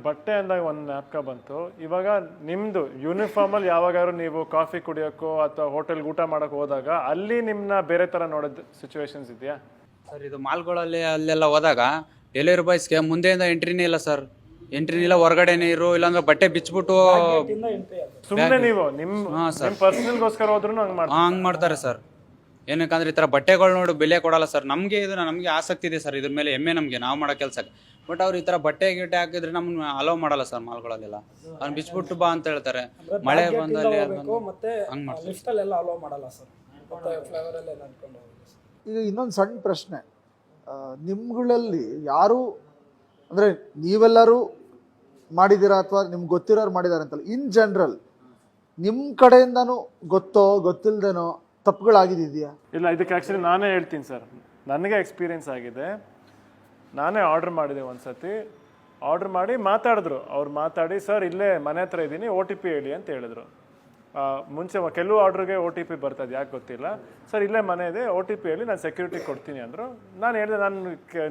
ಬಟ್ಟೆ ಅಂದಾಗ ಒಂದು ಜ್ಞಾಪಕ ಬಂತು. ಇವಾಗ ನಿಮ್ಮದು ಯೂನಿಫಾರ್ಮಲ್ಲಿ ಯಾವಾಗಾದ್ರೂ ನೀವು ಕಾಫಿ ಕುಡಿಯೋಕ್ಕೋ ಅಥವಾ ಹೋಟೆಲ್ಗೆ ಊಟ ಮಾಡೋಕೆ ಹೋದಾಗ ಅಲ್ಲಿ ನಿಮ್ಮನ್ನ ಬೇರೆ ಥರ ನೋಡೋದು ಸಿಚುವೇಶನ್ಸ್ ಇದೆಯಾ? ಸರ್ ಇದು ಮಾಲ್ಗಳಲ್ಲಿ ಅಲ್ಲೆಲ್ಲ ಹೋದಾಗ ಡೆಲಿವರಿ ಬಾಯ್ಸ್ಗೆ ಮುಂದೆಯಿಂದ ಎಂಟ್ರಿನೇ ಇಲ್ಲ ಸರ್. ಎಂಟ್ರಿನೇ ಇಲ್ಲ, ಹೊರಗಡೆನೇ ಇರು, ಇಲ್ಲಾಂದ್ರೆ ಬಟ್ಟೆ ಬಿಚ್ಚಿಬಿಟ್ಟು ಸುಮ್ಮನೆ ನೀವು ನಿಮ್ಮ ಪರ್ಸನಲ್ಗೋಸ್ಕರ ಹೋದ್ರೂ ಹಂಗೆ ಮಾಡ್ತಾರೆ ಸರ್. ಏನಕ್ಕಂದ್ರೆ ಈ ಥರ ಬಟ್ಟೆಗಳು ನೋಡಿ ಬೆಲೆ ಕೊಡಲ್ಲ ಸರ್. ನಮಗೆ ಆಸಕ್ತಿ ಇದೆ ಸರ್ ಇದ್ರ ಮೇಲೆ, ಹೆಮ್ಮೆ ನಮಗೆ ನಾವು ಮಾಡೋ ಕೆಲಸಕ್ಕೆ. ಬಟ್ ಅವ್ರು ಈ ಥರ ಬಟ್ಟೆ ಗಿಟ್ಟೆ ಹಾಕಿದ್ರೆ ನಮ್ಗೆ ಅಲೋ ಮಾಡಲ್ಲ ಸರ್ ಮಾಲ್ಗಳಲ್ಲೆಲ್ಲ. ಅವ್ನು ಬಿಚ್ಬಿಟ್ಟು ಬಾ ಅಂತ ಹೇಳ್ತಾರೆ. ಮಳೆ ಬಂದಲ್ಲಿ ಹಂಗೆ ಮಾಡ್ತಾರೆ. ಈಗ ಇನ್ನೊಂದು ಸಣ್ಣ ಪ್ರಶ್ನೆ, ನಿಮ್ಗಳಲ್ಲಿ ಯಾರು ಅಂದರೆ ನೀವೆಲ್ಲರೂ ಮಾಡಿದ್ದೀರಾ ಅಥವಾ ನಿಮ್ಗೆ ಗೊತ್ತಿರೋರು ಮಾಡಿದ್ದಾರೆ ಅಂತಲ್ಲ, ಇನ್ ಜನರಲ್ ನಿಮ್ಮ ಕಡೆಯಿಂದನೂ ಗೊತ್ತಿಲ್ಲದೇನೋ ತಪ್ಪುಗಳಾಗಿದೆಯಾ? ಇಲ್ಲ, ಇದಕ್ಕೆ ಆ್ಯಕ್ಚುಲಿ ನಾನೇ ಹೇಳ್ತೀನಿ ಸರ್. ನನಗೆ ಎಕ್ಸ್ಪೀರಿಯೆನ್ಸ್ ಆಗಿದೆ. ನಾನೇ ಆರ್ಡ್ರ್ ಮಾಡಿದೆ ಒಂದು ಸತಿ. ಆರ್ಡ್ರ್ ಮಾಡಿ ಮಾತಾಡಿದ್ರು. ಅವ್ರು ಮಾತಾಡಿ, ಸರ್ ಇಲ್ಲೇ ಮನೆ ಹತ್ರ ಇದ್ದೀನಿ, OTP ಹೇಳಿ ಅಂತ ಹೇಳಿದ್ರು. ಮುಂಚೆ ಕೆಲವು ಆರ್ಡ್ರಿಗೆ OTP ಬರ್ತದೆ, ಯಾಕೆ ಗೊತ್ತಿಲ್ಲ. ಸರ್ ಇಲ್ಲೇ ಮನೆ ಇದೆ, OTP ಹೇಳಿ, ನಾನು ಸೆಕ್ಯೂರಿಟಿ ಕೊಡ್ತೀನಿ ಅಂದರು. ನಾನು ಹೇಳಿದೆ, ನಾನು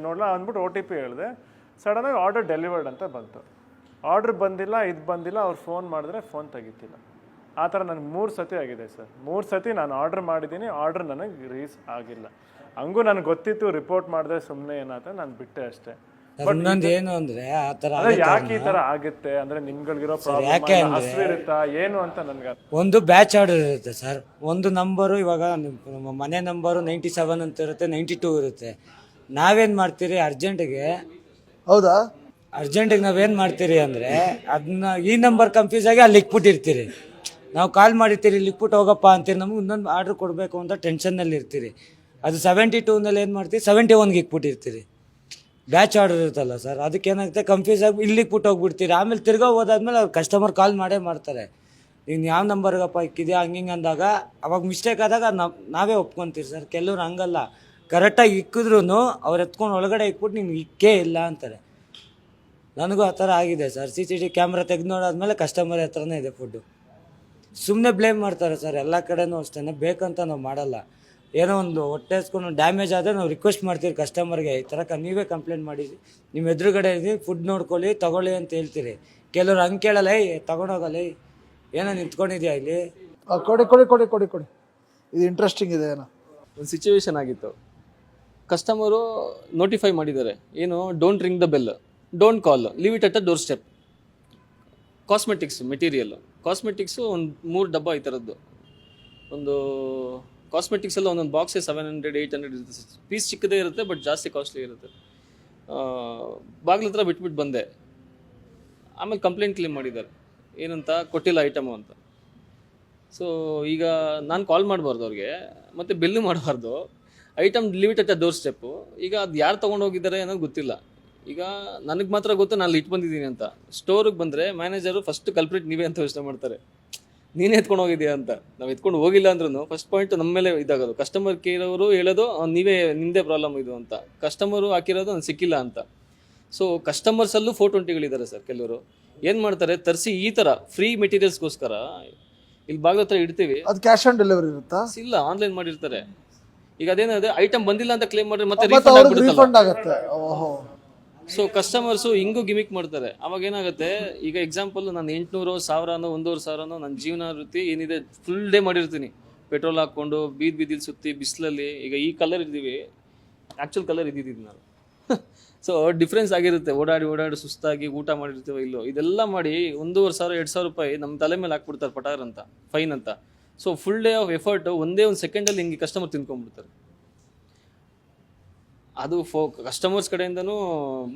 ನೋಡಲ್ಲ ಅಂದ್ಬಿಟ್ಟು OTP ಹೇಳಿದೆ. ಸಡನ್ನಾಗಿ ಆರ್ಡರ್ ಡೆಲಿವರ್ಡ್ ಅಂತ ಬಂತು. ಆರ್ಡ್ರ್ ಬಂದಿಲ್ಲ, ಇದು ಬಂದಿಲ್ಲ. ಅವ್ರು ಫೋನ್ ಮಾಡಿದ್ರೆ ಫೋನ್ ತೆಗಿತಿಲ್ಲ. ಆ ಥರ ನನಗೆ 3 ಸತಿ ಆಗಿದೆ ಸರ್. 3 ಸತಿ ನಾನು ಆರ್ಡ್ರ್ ಮಾಡಿದ್ದೀನಿ, ಆರ್ಡ್ರ್ ನನಗೆ ರೀಸ್ ಆಗಿಲ್ಲ. ಹಂಗೂ ನನಗೆ ಗೊತ್ತಿತ್ತು, ರಿಪೋರ್ಟ್ ಮಾಡಿದ್ರೆ ಸುಮ್ಮನೆ ಏನಾಯ್ತು, ನಾನು ಬಿಟ್ಟೆ ಅಷ್ಟೇ. ಇನ್ನೊಂದು ಏನು ಅಂದ್ರೆ ಆ ಥರ ಯಾಕೆ ಈ ಥರ ಆಗುತ್ತೆ ಅಂದ್ರೆ ನಿಮ್ಗಳಿಗಿರೋ ಪ್ರಾಬ್ಲಮ್ ಹಸಿವಿರುತ್ತಾ ಏನು ಅಂತ ನನಗೆ. ಒಂದು ಬ್ಯಾಚ್ ಆರ್ಡರ್ ಇರುತ್ತೆ ಸರ್. ಒಂದು ನಂಬರು ಇವಾಗ ನಮ್ಮ ಮನೆ ನಂಬರು 97 ಅಂತ ಇರುತ್ತೆ, 92 ಇರುತ್ತೆ. ನಾವೇನು ಮಾಡ್ತೀರಿ ಅರ್ಜೆಂಟಿಗೆ, ಹೌದಾ, ಅರ್ಜೆಂಟಿಗೆ ನಾವೇನು ಮಾಡ್ತೀರಿ ಅಂದರೆ ಅದನ್ನ ಈ ನಂಬರ್ ಕನ್ಫ್ಯೂಸ್ ಆಗಿ ಅಲ್ಲಿ ಇಕ್ಬಿಟ್ಟಿರ್ತೀರಿ. ನಾವು ಕಾಲ್ ಮಾಡಿರ್ತೀರಿ, ಇಲ್ಲಿ ಇಕ್ಬಿಟ್ಟು ಹೋಗಪ್ಪ ಅಂತೀರಿ. ನಮ್ಗೆ ಇನ್ನೊಂದು ಆರ್ಡ್ರ್ ಕೊಡಬೇಕು ಅಂತ ಟೆನ್ಷನ್ನಲ್ಲಿ ಇರ್ತೀರಿ. ಅದು 72ನಲ್ಲಿ ಏನು ಮಾಡ್ತೀವಿ, 71ಗೆ ಇಕ್ಬಿಟ್ಟಿರ್ತೀರಿ. ಬ್ಯಾಚ್ ಆರ್ಡರ್ ಇರುತ್ತಲ್ಲ ಸರ್, ಅದಕ್ಕೆ ಏನಾಗುತ್ತೆ, ಕನ್ಫ್ಯೂಸ್ ಆಗಿ ಇಲ್ಲಿ ಇಕ್ಬಿಟ್ಟು ಹೋಗ್ಬಿಡ್ತೀರಿ. ಆಮೇಲೆ ತಿರ್ಗಾ ಹೋದಾದ್ಮೇಲೆ ಅವ್ರು ಕಸ್ಟಮರ್ ಕಾಲ್ ಮಾಡೇ ಮಾಡ್ತಾರೆ, ಈಗ ಯಾವ ನಂಬರ್ಗಪ್ಪ ಇಕ್ಕಿದೆಯಾ ಹಂಗೆ ಅಂದಾಗ. ಅವಾಗ ಮಿಸ್ಟೇಕ್ ಆದಾಗ ನಾವೇ ಒಪ್ಕೊತೀರಿ ಸರ್. ಕೆಲವ್ರು ಹಂಗಲ್ಲ, ಕರೆಕ್ಟಾಗಿ ಇಕ್ಕಿದ್ರು ಅವ್ರು ಎತ್ಕೊಂಡು ಒಳಗಡೆ ಇಕ್ಬಿಟ್ಟು ನಿಮ್ಗೆ ಇಕ್ಕೇ ಇಲ್ಲ ಅಂತಾರೆ. ನನಗೂ ಆ ಥರ ಆಗಿದೆ ಸರ್. CCTV ಕ್ಯಾಮ್ರಾ ತೆಗೆದು ನೋಡಾದ್ಮೇಲೆ ಕಸ್ಟಮರ್ ಹತ್ರನೇ ಇದೆ ಫುಡ್ಡು. ಸುಮ್ಮನೆ ಬ್ಲೇಮ್ ಮಾಡ್ತಾರೆ ಸರ್. ಎಲ್ಲ ಕಡೆನೂ ಅಷ್ಟೇ, ಬೇಕಂತ ನಾವು ಮಾಡಲ್ಲ. ಏನೋ ಒಂದು ಹೊಟ್ಟೆ ಹಸ್ಕೊಂಡು ಡ್ಯಾಮೇಜ್ ಆದರೆ ನಾವು ರಿಕ್ವೆಸ್ಟ್ ಮಾಡ್ತೀವಿ ಕಸ್ಟಮರ್ಗೆ, ಈ ಥರ ನೀವೇ ಕಂಪ್ಲೇಂಟ್ ಮಾಡಿರಿ, ನಿಮ್ಮ ಎದುರುಗಡೆ ಫುಡ್ ನೋಡ್ಕೊಳ್ಳಿ ತಗೊಳ್ಳಿ ಅಂತ ಹೇಳ್ತೀರಿ. ಕೆಲವ್ರು ಹಂಗೆ ಕೇಳಲ್ಲ, ತಗೊಂಡೋಗಲ್ಲ, ಏನೋ ನಿಂತ್ಕೊಂಡಿದ್ಯಾ ಇಲ್ಲಿ, ಕೊಡಿ ಕೊಡಿ ಕೊಡಿ ಕೊಡಿ ಕೊಡಿ, ಇದು ಇಂಟ್ರೆಸ್ಟಿಂಗ್ ಇದೆ. ಏನೋ ಒಂದು ಸಿಚುವೇಶನ್ ಆಗಿತ್ತು. ಕಸ್ಟಮರು ನೋಟಿಫೈ ಮಾಡಿದ್ದಾರೆ, ಏನು don't ring the bell, don't call, leave it at the door step. Cosmetics material, cosmetics ಒಂದು 3 ಡಬ್ಬ ಈ ಥರದ್ದು. ಒಂದು ಕಾಸ್ಮೆಟಿಕ್ಸ್ ಎಲ್ಲ ಒಂದೊಂದು ಬಾಕ್ಸೇ 700 800 ಇರುತ್ತೆ. ಪೀಸ್ ಚಿಕ್ಕದೇ ಇರುತ್ತೆ, ಬಟ್ ಜಾಸ್ತಿ ಕಾಸ್ಟ್ಲಿ ಇರುತ್ತೆ. ಬಾಗಿಲ ಹತ್ರ ಬಿಟ್ಬಿಟ್ಟು ಬಂದೆ. ಆಮೇಲೆ ಕಂಪ್ಲೇಂಟ್ ಕ್ಲೇಮ್ ಮಾಡಿದ್ದಾರೆ, ಏನಂತ ಕೊಟ್ಟಿಲ್ಲ ಐಟಮು ಅಂತ. ಸೊ ಈಗ ನಾನು ಕಾಲ್ ಮಾಡಬಾರ್ದು ಅವ್ರಿಗೆ, ಮತ್ತು ಬಿಲ್ಲು ಮಾಡಬಾರ್ದು. Item leave it at the door step. ಈಗ ಅದು ಯಾರು ತೊಗೊಂಡೋಗಿದ್ದಾರೆ ಅನ್ನೋದು ಗೊತ್ತಿಲ್ಲ. ಈಗ ನನಗೆ ಮಾತ್ರ ಗೊತ್ತು ನಾನು ಇಟ್ಟು ಬಂದಿದ್ದೀನಿ ಅಂತ. ಸ್ಟೋರಿಗೆ ಬಂದರೆ ಮ್ಯಾನೇಜರು ಫಸ್ಟ್ ಕಲ್ಪ್ರಿಟ್ ನೀವೇ ಅಂತ ಯೋಚನೆ ಮಾಡ್ತಾರೆ, ನೀನೇ ಎತ್ಕೊಂಡು ಹೋಗಿದ್ಯಾ ಅಂತ. ನಾವು ಎತ್ಕೊಂಡು ಹೋಗಿಲ್ಲ ಅಂದ್ರೂ ಫಸ್ಟ್ ಪಾಯಿಂಟ್ ನಮ್ಮ ಮೇಲೆ ಇದಾಗೋದು. ಕಸ್ಟಮರ್ ಕೇರ್ ಅವರು ಹೇಳೋದು ನೀವೇ, ನಿಮ್ಮದೇ ಪ್ರಾಬ್ಲಮ್ ಇದು ಅಂತ. ಕಸ್ಟಮರು ಹಾಕಿರೋದು ನಾನು ಸಿಕ್ಕಿಲ್ಲ ಅಂತ. ಸೊ ಕಸ್ಟಮರ್ಸಲ್ಲೂ 420ಗಳಿದ್ದಾರೆ ಸರ್. ಕೆಲವರು ಏನು ಮಾಡ್ತಾರೆ, ತರಿಸಿ ಈ ಥರ ಫ್ರೀ ಮೆಟೀರಿಯಲ್ಸ್ಗೋಸ್ಕರ ಇಲ್ಲಿ ಬಾಗಿಲ ಹತ್ರ ಇಡ್ತೀವಿ. ಅದು ಕ್ಯಾಶ್ ಆನ್ ಡೆಲಿವರಿ ಇರುತ್ತಾ? ಇಲ್ಲ, ಆನ್ಲೈನ್ ಮಾಡಿರ್ತಾರೆ. ಈಗ ಅದೇನದೆ, ಐಟಮ್ ಬಂದಿಲ್ಲ ಅಂತ ಕ್ಲೇಮ್ ಮಾಡಿದ್ರೆ ಮತ್ತೆ ರೀಫಂಡ್ ಆಗುತ್ತೆ. ಓಹೋ. ಸೊ ಕಸ್ಟಮರ್ಸು ಹಿಂಗೂ ಗಿಮಿಕ್ ಮಾಡ್ತಾರೆ. ಅವಾಗ ಏನಾಗುತ್ತೆ, ಈಗ ಎಕ್ಸಾಂಪಲ್ ನಾನು 800 1000 1,500 ನನ್ನ ಜೀವನ ವೃತ್ತಿ ಏನಿದೆ ಫುಲ್ ಡೇ ಮಾಡಿರ್ತೀನಿ, ಪೆಟ್ರೋಲ್ ಹಾಕ್ಕೊಂಡು ಬೀದಿಲಿ ಸುತ್ತಿ ಬಿಸಿಲಲ್ಲಿ. ಈಗ ಈ ಕಲರ್ ಇದ್ದೀವಿ, ಆ್ಯಕ್ಚುಲ್ ಕಲರ್ ಇದ್ದಿದ್ದು ನಾನು. ಸೊ ಡಿಫ್ರೆನ್ಸ್ ಆಗಿರುತ್ತೆ. ಓಡಾಡಿ ಸುಸ್ತಾಗಿ ಊಟ ಮಾಡಿರ್ತೀವೋ ಇಲ್ಲೋ, ಇದೆಲ್ಲ ಮಾಡಿ 1,500 2,000 ರೂಪಾಯಿ ನಮ್ಮ ತಲೆ ಮೇಲೆ ಹಾಕ್ಬಿಡ್ತಾರೆ ಪಟಾರ್ ಅಂತ, ಫೈನ್ ಅಂತ. So full day of effort ಒಂದೇ ಒಂದು ಸೆಕೆಂಡಲ್ಲಿ ಹಿಂಗೆ ಕಸ್ಟಮರ್ ತಿನ್ಕೊಂಡ್ಬಿಡ್ತಾರೆ. ಅದು ಕಸ್ಟಮರ್ಸ್ ಕಡೆಯಿಂದನೂ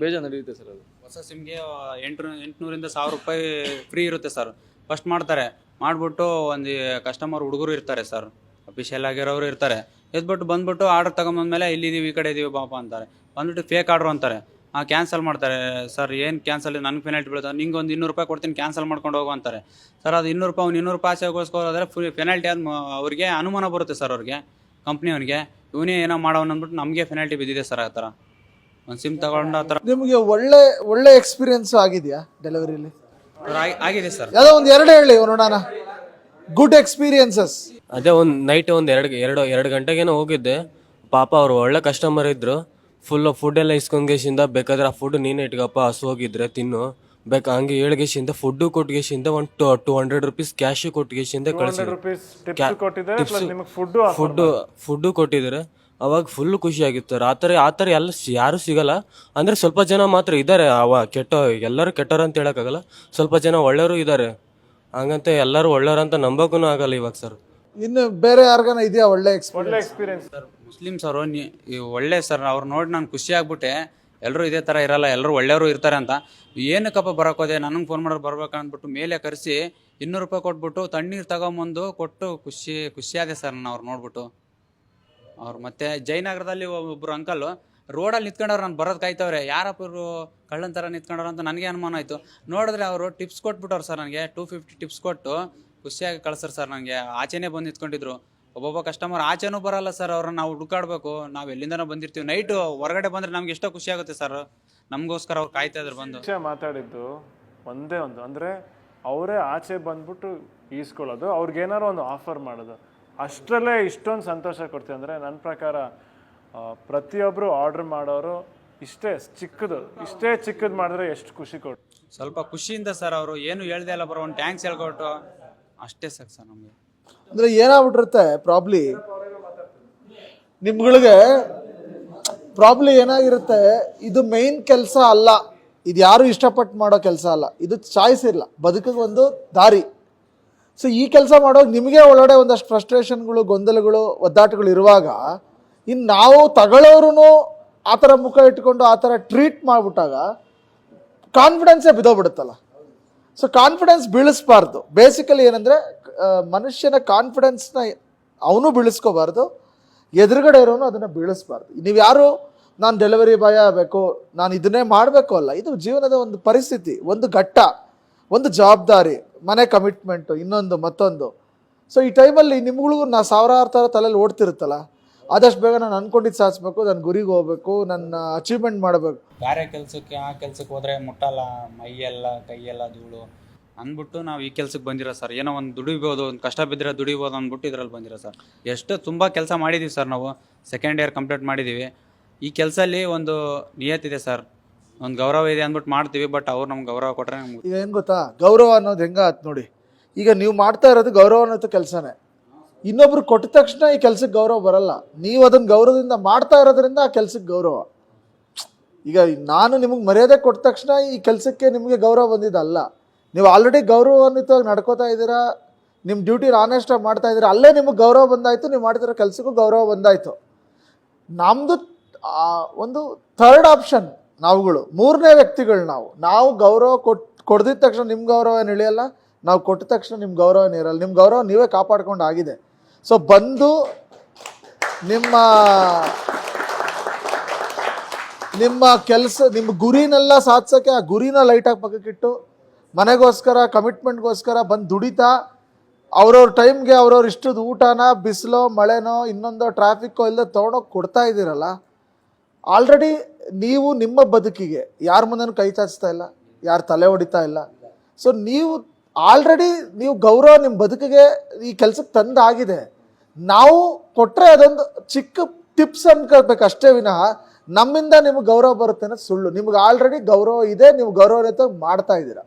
ಬೇಜಾರು ನಡೆಯುತ್ತೆ ಸರ್. ಅದು ಹೊಸ ಸಿಮ್ಗೆ 800ರಿಂದ 1000 ರೂಪಾಯಿ ಫ್ರೀ ಇರುತ್ತೆ ಸರ್. ಫಸ್ಟ್ ಮಾಡ್ತಾರೆ, ಮಾಡಿಬಿಟ್ಟು ಒಂದು ಕಸ್ಟಮರ್ ಹುಡುಗರು ಇರ್ತಾರೆ ಸರ್, ಅಫಿಷಿಯಲ್ ಆಗಿರೋರು ಇರ್ತಾರೆ. ಎದ್ಬಿಟ್ಟು ಬಂದ್ಬಿಟ್ಟು ಆರ್ಡರ್ ತೊಗೊಂಬಂದ್ಮೇಲೆ ಇಲ್ಲಿದ್ದೀವಿ ಈ ಕಡೆ ಇದ್ದೀವಿ ಬಾಪ ಅಂತಾರೆ. ಬಂದ್ಬಿಟ್ಟು ಫೇಕ್ ಆರ್ಡ್ರು ಅಂತಾರೆ. ಕ್ಯಾನ್ಸಲ್ ಮಾಡ್ತಾರೆ. ಸರ್ ಏನು ಕ್ಯಾನ್ಸಲ್, ನನಗೆ ಪೆನಾಲ್ಟಿ ಬೀಳುತ್ತೆ, ನಿಂಗೆ ಒಂದು 200 ರೂಪಾಯಿ ಕೊಡ್ತೀನಿ ಕ್ಯಾನ್ಸಲ್ ಮಾಡ್ಕೊಂಡು ಹೋಗು ಅಂತಾರೆ. ಸರ್ ಅದು 200 ರೂಪಾಯಿ, 200 ರೂಪಾಯಿ ಆಸೆಗೋಸ್ಕರ ಪೆನಾಲ್ಟಿ ಅವ್ರಿಗೆ ಅನುಮಾನ ಬರುತ್ತೆ ಸರ್. ಅವ್ರಿಗೆ ಕಂಪ್ನಿಯವನಿಗೆ ಇವನೇ ಏನೋ ಮಾಡೋನು ಅಂದ್ಬಿಟ್ಟು ನಮಗೆ ಪೆನಾಲ್ಟಿ ಬಿದ್ದಿದೆ ಸರ್. ಆ ಥರ ಒಂದು ಸಿಮ್ ತಗೊಂಡು ಆ ಥರ. ನಿಮಗೆ ಒಳ್ಳೆ ಎಕ್ಸ್ಪೀರಿಯನ್ಸ್ ಆಗಿದೆಯಾ ಡೆಲಿವರಿಲಿ? ಆಗಿದೆ ಸರ್. ಯಾವುದೋ ಒಂದು 2 ಹೇಳಿ ನೋಡೋಣ, ಗುಡ್ ಎಕ್ಸ್ಪೀರಿಯನ್ಸಸ್. ಅದೇ ಒಂದು ನೈಟ್ ಒಂದು ಎರಡು ಗಂಟೆಗೇನೋ ಹೋಗಿದ್ದೆ. ಪಾಪ ಅವರು ಒಳ್ಳೆ ಕಸ್ಟಮರ್ ಇದ್ರು. ಫುಲ್ ಫುಡ್ ಎಲ್ಲ ಇಸ್ಕೊಂಡ್ಗೇಶಿಂದ ಬೇಕಾದ್ರೆ ಆ ಫುಡ್ ನೀನೇ ಇಟ್ಕಪ್ಪ, ಹಸು ಹೋಗಿದ್ರೆ ತಿನ್ನು, ಬೇಕು ಹಂಗೆ ಏಳ್ಗೇಶಿಂದ ಫುಡ್ಡು ಕೊಟ್ಗೇಶಿಂದ ಒಂದು 200 rupees ಕ್ಯಾಶ್ ಕೊಟ್ಗೇಶಿಂದ ಕಳಿಸಿ ರುಪೀಸ್ ಟಿಪ್ಸ್ ಕೊಟ್ಟಿದ್ದಾರೆ ಪ್ಲಸ್ ನಿಮಗೆ ಫುಡ್ಡು ಕೊಟ್ಟಿದ್ದಾರೆ. ಅವಾಗ ಫುಲ್ ಖುಷಿ ಆಗಿತ್ತು. ಆ ಥರ ಎಲ್ಲ ಯಾರು ಸಿಗಲ್ಲ. ಅಂದರೆ ಸ್ವಲ್ಪ ಜನ ಮಾತ್ರ ಇದ್ದಾರೆ. ಎಲ್ಲರೂ ಕೆಟ್ಟವ್ರು ಅಂತ ಹೇಳೋಕ್ಕಾಗಲ್ಲ. ಸ್ವಲ್ಪ ಜನ ಒಳ್ಳೆಯವರು ಇದ್ದಾರೆ. ಹಂಗಂತ ಎಲ್ಲರೂ ಒಳ್ಳೆಯವ್ರಂತ ನಂಬೋಕ್ಕೂ ಆಗಲ್ಲ ಇವಾಗ ಸರ್. ಇನ್ನು ಬೇರೆ ಯಾರಿಗಾನ ಇದೆಯಾ ಒಳ್ಳೆ ಒಳ್ಳೆ ಎಕ್ಸ್ಪೀರಿಯನ್ಸ್? ಎಕ್ಸ್ಪೀರಿಯನ್ಸ್. ಸರ್ ಮುಸ್ಲಿಮ್ಸ್ ಅವರು ಒಳ್ಳೆ ಸರ್, ಅವ್ರು ನೋಡಿ ನಾನು ಖುಷಿ ಆಗ್ಬಿಟ್ಟೆ. ಎಲ್ಲರೂ ಇದೇ ಥರ ಇರಲ್ಲ, ಎಲ್ಲರೂ ಒಳ್ಳೆಯವರು ಇರ್ತಾರೆ ಅಂತ. ಏನಕ್ಕಪ್ಪ ಬರೋಕೋದೆ, ನನಗೆ ಫೋನ್ ಮಾಡೋರು ಬರ್ಬೇಕಂದ್ಬಿಟ್ಟು ಮೇಲೆ ಕರೆಸಿ 200 ರೂಪಾಯಿ ಕೊಟ್ಬಿಟ್ಟು ತಣ್ಣೀರು ತಗೊಂಬಂದು ಕೊಟ್ಟು ಖುಷಿಯಾದೆ ಸರ್ ನಾನು ಅವ್ರು ನೋಡ್ಬಿಟ್ಟು. ಅವ್ರು ಮತ್ತೆ ಜಯನಗರದಲ್ಲಿ ಒಬ್ಬರು ಅಂಕಲ್ ರೋಡಲ್ಲಿ ನಿಂತ್ಕೊಂಡವ್ರು ನಾನು ಬರೋದು ಕಾಯ್ತವ್ರೆ, ಯಾರಪ್ಪ ಇವರು ಕಳ್ಳನ ಥರ ನಿಂತ್ಕೊಂಡವ್ರು ಅಂತ ನನಗೆ ಅನುಮಾನ ಆಯಿತು. ನೋಡಿದ್ರೆ ಅವರು ಟಿಪ್ಸ್ ಕೊಟ್ಬಿಟ್ಟವ್ರು ಸರ್, ನನಗೆ 250 ಟಿಪ್ಸ್ ಕೊಟ್ಟು ಖುಷಿಯಾಗಿ ಕಳ್ಸರ್ ಸರ್. ನನಗೆ ಆಚೆನೇ ಬಂದು ನಿಂತ್ಕೊಂಡಿದ್ರು. ಒಬ್ಬೊಬ್ಬ ಕಸ್ಟಮರ್ ಆಚೆನೂ ಬರಲ್ಲ ಸರ್, ಅವ್ರನ್ನ ನಾವು ಹುಡುಕಾಡ್ಬೇಕು. ನಾವು ಎಲ್ಲಿಂದನೋ ಬಂದಿರ್ತೀವಿ, ನೈಟು ಹೊರಗಡೆ ಬಂದರೆ ನಮ್ಗೆ ಎಷ್ಟೋ ಖುಷಿ ಆಗುತ್ತೆ ಸರ್. ನಮಗೋಸ್ಕರ ಅವ್ರು ಕಾಯ್ತಾ ಇದ್ರು ಬಂದು. ವಿಷಯ ಮಾತಾಡಿದ್ದು ಒಂದೇ ಒಂದು, ಅಂದರೆ ಅವರೇ ಆಚೆ ಬಂದ್ಬಿಟ್ಟು ಈಸ್ಕೊಳ್ಳೋದು, ಅವ್ರಿಗೇನಾರು ಒಂದು ಆಫರ್ ಮಾಡೋದು, ಅಷ್ಟರಲ್ಲೇ ಇಷ್ಟೊಂದು ಸಂತೋಷ ಕೊಡ್ತೀವಿ. ಅಂದರೆ ನನ್ನ ಪ್ರಕಾರ ಪ್ರತಿಯೊಬ್ಬರು ಆರ್ಡ್ರ್ ಮಾಡೋರು ಇಷ್ಟೇ ಚಿಕ್ಕದು ಮಾಡಿದ್ರೆ ಎಷ್ಟು ಖುಷಿ ಕೊಟ್ಟು. ಸ್ವಲ್ಪ ಖುಷಿಯಿಂದ ಸರ್ ಅವರು ಏನು ಹೇಳ್ದೆ ಇಲ್ಲ, ಬರೋ ಒಂದು ಟ್ಯಾಂಕ್ಸ್ ಹೇಳ್ಕೊಟ್ಟು ಅಷ್ಟೇ ಸಾಕು ಸರ್ ನಮಗೆ. ಅಂದರೆ ಏನಾಗ್ಬಿಟ್ಟಿರುತ್ತೆ ನಿಮ್ಗಳಿಗೆ ಪ್ರಾಬ್ಲಿ ಏನಾಗಿರುತ್ತೆ, ಇದು ಮೇನ್ ಕೆಲಸ ಅಲ್ಲ, ಇದು ಯಾರು ಇಷ್ಟಪಟ್ಟು ಮಾಡೋ ಕೆಲಸ ಅಲ್ಲ, ಇದು ಚಾಯ್ಸ್ ಇಲ್ಲ, ಬದುಕಿಗೆ ಒಂದು ದಾರಿ. ಸೊ ಈ ಕೆಲಸ ಮಾಡೋದು ನಿಮಗೆ ಒಳಗಡೆ ಒಂದಷ್ಟು ಫ್ರಸ್ಟ್ರೇಷನ್ಗಳು, ಗೊಂದಲಗಳು, ಒದ್ದಾಟಗಳು ಇರುವಾಗ ಇನ್ನು ನಾವು ತಗೊಳ್ಳೋರು ಆ ಥರ ಮುಖ ಇಟ್ಕೊಂಡು ಆ ಥರ ಟ್ರೀಟ್ ಮಾಡಿಬಿಟ್ಟಾಗ ಕಾನ್ಫಿಡೆನ್ಸೇ ಬಿದ್ದೋಗ್ಬಿಡುತ್ತಲ್ಲ. ಸೊ ಕಾನ್ಫಿಡೆನ್ಸ್ ಬೀಳಿಸ್ಬಾರ್ದು. ಬೇಸಿಕಲಿ ಏನಂದರೆ ಮನುಷ್ಯನ ಕಾನ್ಫಿಡೆನ್ಸ್ನ ಅವನು ಬೀಳಿಸ್ಕೋಬಾರ್ದು, ಎದುರುಗಡೆ ಇರೋನು ಅದನ್ನು ಬೀಳಿಸ್ಬಾರ್ದು. ನೀವು ಯಾರು ನಾನು ಡೆಲಿವರಿ ಬಾಯ್ ಆಗಬೇಕು, ನಾನು ಇದನ್ನೇ ಮಾಡಬೇಕು ಅಲ್ಲ. ಇದು ಜೀವನದ ಒಂದು ಪರಿಸ್ಥಿತಿ, ಒಂದು ಘಟ್ಟ, ಒಂದು ಜವಾಬ್ದಾರಿ, ಮನೆ ಕಮಿಟ್ಮೆಂಟು, ಇನ್ನೊಂದು ಮತ್ತೊಂದು. ಸೊ ಈ ಟೈಮಲ್ಲಿ ನಿಮ್ಗಳಿಗೂ ಸಾವಿರಾರು ಥರ ತಲೆಯಲ್ಲಿ ಓಡ್ತಿರುತ್ತಲ್ಲ, ಆದಷ್ಟು ಬೇಗ ನಾನು ಅಂದ್ಕೊಂಡಿದ್ದು ಸಾಧಿಸ್ಬೇಕು, ನನ್ನ ಗುರಿಗೆ ಹೋಗ್ಬೇಕು, ನನ್ನ ಅಚೀವ್ಮೆಂಟ್ ಮಾಡಬೇಕು. ಬೇರೆ ಕೆಲಸಕ್ಕೆ ಆ ಕೆಲಸಕ್ಕೆ ಹೋದ್ರೆ ಮುಟ್ಟಲ್ಲ, ಮೈಯೆಲ್ಲ ಕೈಯೆಲ್ಲ ಧೂಳು ಅಂದ್ಬಿಟ್ಟು ನಾವು ಈ ಕೆಲಸಕ್ಕೆ ಬಂದಿರೋ ಸರ್. ಏನೋ ಒಂದು ದುಡಿಬೋದು, ಒಂದು ಕಷ್ಟ ಬಿದ್ದರೆ ದುಡಿಬೋದು ಅಂದ್ಬಿಟ್ಟು ಇದ್ರಲ್ಲಿ ಬಂದಿರೋ ಸರ್. ಎಷ್ಟು ತುಂಬ ಕೆಲಸ ಮಾಡಿದ್ದೀವಿ ಸರ್ ನಾವು. 2nd ಇಯರ್ ಕಂಪ್ಲೀಟ್ ಮಾಡಿದ್ದೀವಿ. ಈ ಕೆಲಸಲ್ಲಿ ಒಂದು ನಿಯತ್ತಿದೆ ಸರ್, ಒಂದು ಗೌರವ ಇದೆ ಅಂದ್ಬಿಟ್ಟು ಮಾಡ್ತೀವಿ. ಬಟ್ ಅವ್ರು ನಮ್ಗೆ ಗೌರವ ಕೊಟ್ಟರೆ ನಮ್ಗೆ ಈಗ ಏನು ಗೊತ್ತಾ, ಗೌರವ ಅನ್ನೋದು ಹೆಂಗಾತ್ ನೋಡಿ. ಈಗ ನೀವು ಮಾಡ್ತಾ ಇರೋದು ಗೌರವ ಅನ್ನೋದು ಕೆಲಸನೇ. ಇನ್ನೊಬ್ರು ಕೊಟ್ಟ ತಕ್ಷಣ ಈ ಕೆಲ್ಸಕ್ಕೆ ಗೌರವ ಬರಲ್ಲ. ನೀವು ಅದನ್ನು ಗೌರವದಿಂದ ಮಾಡ್ತಾ ಇರೋದ್ರಿಂದ ಆ ಕೆಲ್ಸಕ್ಕೆ ಗೌರವ. ಈಗ ನಾನು ನಿಮಗೆ ಮರ್ಯಾದೆ ಕೊಟ್ಟ ತಕ್ಷಣ ಈ ಕೆಲಸಕ್ಕೆ ನಿಮಗೆ ಗೌರವ ಬಂದಿದ್ದಲ್ಲ. ನೀವು ಆಲ್ರೆಡಿ ಗೌರವಾನ್ವಿತವಾಗಿ ನಡ್ಕೋತಾ ಇದ್ದೀರಾ, ನಿಮ್ಮ ಡ್ಯೂಟಿನ ಆನೆಸ್ಟಾಗಿ ಮಾಡ್ತಾ ಇದ್ದೀರಾ, ಅಲ್ಲೇ ನಿಮಗೆ ಗೌರವ ಬಂದಾಯಿತು, ನೀವು ಮಾಡ್ತಿರೋ ಕೆಲಸಕ್ಕೂ ಗೌರವ ಬಂದಾಯಿತು. ನಮ್ಮದು ಒಂದು ಥರ್ಡ್ ಆಪ್ಷನ್, ನಾವುಗಳು 3ನೇ ವ್ಯಕ್ತಿಗಳು. ನಾವು ಗೌರವ ಕೊಡ್ದಿದ್ದ ತಕ್ಷಣ ನಿಮ್ಮ ಗೌರವ ಏನು ಇಳಿಯಲ್ಲ, ನಾವು ಕೊಟ್ಟ ತಕ್ಷಣ ನಿಮ್ಮ ಗೌರವ ಇರಲ್ಲ. ನಿಮ್ಮ ಗೌರವ ನೀವೇ ಕಾಪಾಡ್ಕೊಂಡು ಆಗಿದೆ. ಸೊ ಬಂದು ನಿಮ್ಮ ಕೆಲಸ, ನಿಮ್ಮ ಗುರಿನೆಲ್ಲ ಸಾಧಿಸೋಕ್ಕೆ ಆ ಗುರಿನ ಲೈಟಾಗಿ ಪಕ್ಕಕ್ಕಿಟ್ಟು ಮನೆಗೋಸ್ಕರ, ಕಮಿಟ್ಮೆಂಟ್ಗೋಸ್ಕರ ಬಂದು ದುಡಿತಾ ಅವ್ರವ್ರ ಟೈಮ್ಗೆ ಅವ್ರವ್ರ ಇಷ್ಟದ ಊಟನ, ಬಿಸಿಲೋ ಮಳೆನೋ ಇನ್ನೊಂದೋ ಟ್ರಾಫಿಕ್ಕೋ ಇಲ್ಲದೆ ತೊಗೊಂಡೋಗಿ ಕೊಡ್ತಾ ಇದ್ದೀರಲ್ಲ, ಆಲ್ರೆಡಿ ನೀವು ನಿಮ್ಮ ಬದುಕಿಗೆ ಯಾರ ಮುಂದೆನೂ ಕೈ ಚಾಚ್ತಾ ಇಲ್ಲ, ಯಾರು ತಲೆ ಹೊಡಿತಾ ಇಲ್ಲ. ಸೊ ಆಲ್ರೆಡಿ ನೀವು ಗೌರವ ನಿಮ್ಮ ಬದುಕಿಗೆ ಈ ಕೆಲಸಕ್ಕೆ ತಂದಾಗಿದೆ. ನಾವು ಕೊಟ್ಟರೆ ಅದೊಂದು ಚಿಕ್ಕ ಟಿಪ್ಸ್ ಅನ್ಕೋಬೇಕು ಅಷ್ಟೇ ವಿನಃ ನಮ್ಮಿಂದ ನಿಮ್ಗೆ ಗೌರವ ಬರುತ್ತೆ ಅನ್ನೋದು ಸುಳ್ಳು. ನಿಮ್ಗೆ ಆಲ್ರೆಡಿ ಗೌರವ ಇದೆ, ನೀವು ಗೌರವಯುತ ಮಾಡ್ತಾ ಇದ್ದೀರಾ,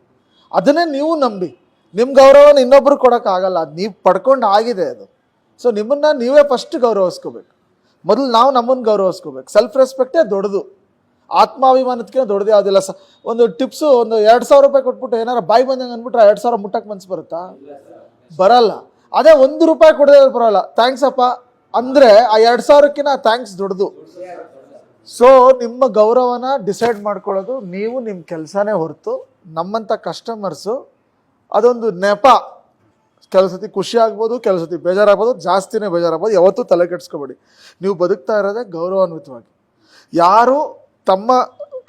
ಅದನ್ನೇ ನೀವು ನಂಬಿ. ನಿಮ್ಮ ಗೌರವನ ಇನ್ನೊಬ್ರು ಕೊಡೋಕ್ಕಾಗಲ್ಲ, ಅದು ನೀವು ಪಡ್ಕೊಂಡು ಆಗಿದೆ ಅದು. ಸೊ ನಿಮ್ಮನ್ನು ನೀವೇ ಫಸ್ಟ್ ಗೌರವಿಸ್ಕೋಬೇಕು. ಮೊದಲು ನಾವು ನಮ್ಮನ್ನು ಗೌರವಿಸ್ಕೋಬೇಕು. ಸೆಲ್ಫ್ ರೆಸ್ಪೆಕ್ಟೇ ದೊಡ್ಡದು, ಆತ್ಮಾಭಿಮಾನದಕ್ಕಿಂತ ದೊಡ್ಡದು ಯಾವುದಿಲ್ಲ. ಒಂದು ಟಿಪ್ಸು ಒಂದು 2,000 ರೂಪಾಯಿ ಕೊಟ್ಬಿಟ್ಟು ಏನಾರು ಬಾಯಿ ಬಂದಂಗೆ ಅಂದ್ಬಿಟ್ರೆ 2,000 ಮುಟ್ಟಕ್ಕೆ ಮನ್ಸು ಬರುತ್ತಾ? ಬರಲ್ಲ. ಅದೇ 1 ರೂಪಾಯಿ ಕೊಡೋದೇ ಬರೋಲ್ಲ, ಥ್ಯಾಂಕ್ಸ್ ಅಪ್ಪ ಅಂದರೆ ಆ 2,000ಕ್ಕಿಂತ ಥ್ಯಾಂಕ್ಸ್ ದೊಡ್ಡದು. ಸೊ ನಿಮ್ಮ ಗೌರವನ ಡಿಸೈಡ್ ಮಾಡ್ಕೊಳ್ಳೋದು ನೀವು, ನಿಮ್ಮ ಕೆಲಸನೇ ಹೊರತು ನಮ್ಮಂಥ ಕಸ್ಟಮರ್ಸು ಅದೊಂದು ನೆಪ. ಕೆಲವು ಸತಿ ಖುಷಿ ಆಗ್ಬೋದು, ಕೆಲವು ಸತಿ ಬೇಜಾರಾಗ್ಬೋದು, ಜಾಸ್ತಿನೇ ಬೇಜಾರಾಗ್ಬೋದು. ಯಾವತ್ತೂ ತಲೆ ಕೆಡಿಸ್ಕೊಬೇಡಿ. ನೀವು ಬದುಕ್ತಾ ಇರೋದೇ ಗೌರವಾನ್ವಿತವಾಗಿ. ಯಾರು ತಮ್ಮ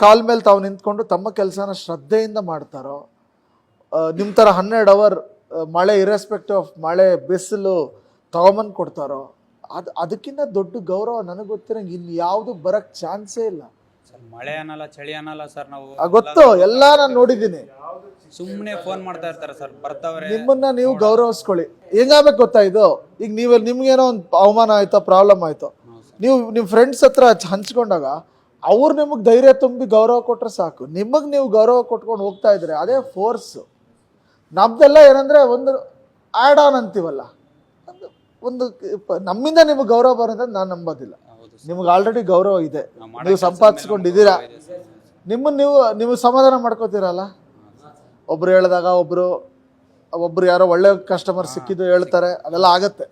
ಕಾಲ ಮೇಲೆ ತಾವು ನಿಂತ್ಕೊಂಡು ತಮ್ಮ ಕೆಲಸನ ಶ್ರದ್ಧೆಯಿಂದ ಮಾಡ್ತಾರೋ, ನಿಮ್ಮ ಥರ 12 ಅವರ್ ಮಳೆ ಇರೆಸ್ಪೆಕ್ಟಿವ್ ಆಫ್ ಮಳೆ ಬಿಸಿಲು ತಗೊಂಬಂದು ಕೊಡ್ತಾರೋ, ಅದಕ್ಕಿಂತ ದೊಡ್ಡ ಗೌರವ ನನಗೆ ಗೊತ್ತಿರಂಗೆ ಇನ್ನು ಯಾವುದು ಬರೋಕ್ಕೆ ಚಾನ್ಸೇ ಇಲ್ಲ. ಮಳೆ ಅನ್ನಲ್ಲ, ಚಳಿ ಅನ್ನಲ್ಲ ಸರ್. ನಾವು ಗೊತ್ತು, ಎಲ್ಲ ನಾನು ನೋಡಿದ್ದೀನಿ. ಸುಮ್ಮನೆ ಫೋನ್ ಮಾಡ್ತಾ ಇರ್ತಾರೆ ಸರ್, ಬರ್ತಾವ್ರೆ. ನಿಮ್ಮನ್ನ ನೀವು ಗೌರವಿಸ್ಕೊಳ್ಳಿ. ಹೆಂಗಾಗಬೇಕು ಗೊತ್ತಾ ಇದು? ಈಗ ನಿಮ್ಗೇನೋ ಒಂದು ಅವಮಾನ ಆಯ್ತೋ, ಪ್ರಾಬ್ಲಮ್ ಆಯ್ತೋ, ನೀವು ನಿಮ್ಮ ಫ್ರೆಂಡ್ಸ್ ಹತ್ರ ಹಂಚ್ಕೊಂಡಾಗ ಅವ್ರು ನಿಮಗೆ ಧೈರ್ಯ ತುಂಬಿ ಗೌರವ ಕೊಟ್ಟರೆ ಸಾಕು. ನಿಮಗೆ ನೀವು ಗೌರವ ಕೊಟ್ಕೊಂಡು ಹೋಗ್ತಾ ಇದ್ರೆ ಅದೇ ಫೋರ್ಸು. ನಮ್ದೆಲ್ಲ ಏನಂದರೆ ಒಂದು ಆ್ಯಡ್ ಆನ್ ಅಂತೀವಲ್ಲ, ಒಂದು ನಮ್ಮಿಂದ ನಿಮಗೆ ಗೌರವ ಬರೋದಂತ ನಾನು ನಂಬೋದಿಲ್ಲ. ನಿಮ್ಗೆ ಆಲ್ರೆಡಿ ಗೌರವ ಇದೆ, ನೀವು ಸಂಪಾದಿಸ್ಕೊಂಡಿದ್ದೀರಾ. ನೀವು ಸಮಾಧಾನ ಮಾಡ್ಕೋತೀರಲ್ಲ. ಒಬ್ರು ಹೇಳಿದಾಗ ಒಬ್ರು ಯಾರೋ ಒಳ್ಳೆ ಕಸ್ಟಮರ್ ಸಿಕ್ಕಿದ್ದು ಹೇಳ್ತಾರೆ, ಅದೆಲ್ಲ ಆಗತ್ತೆ.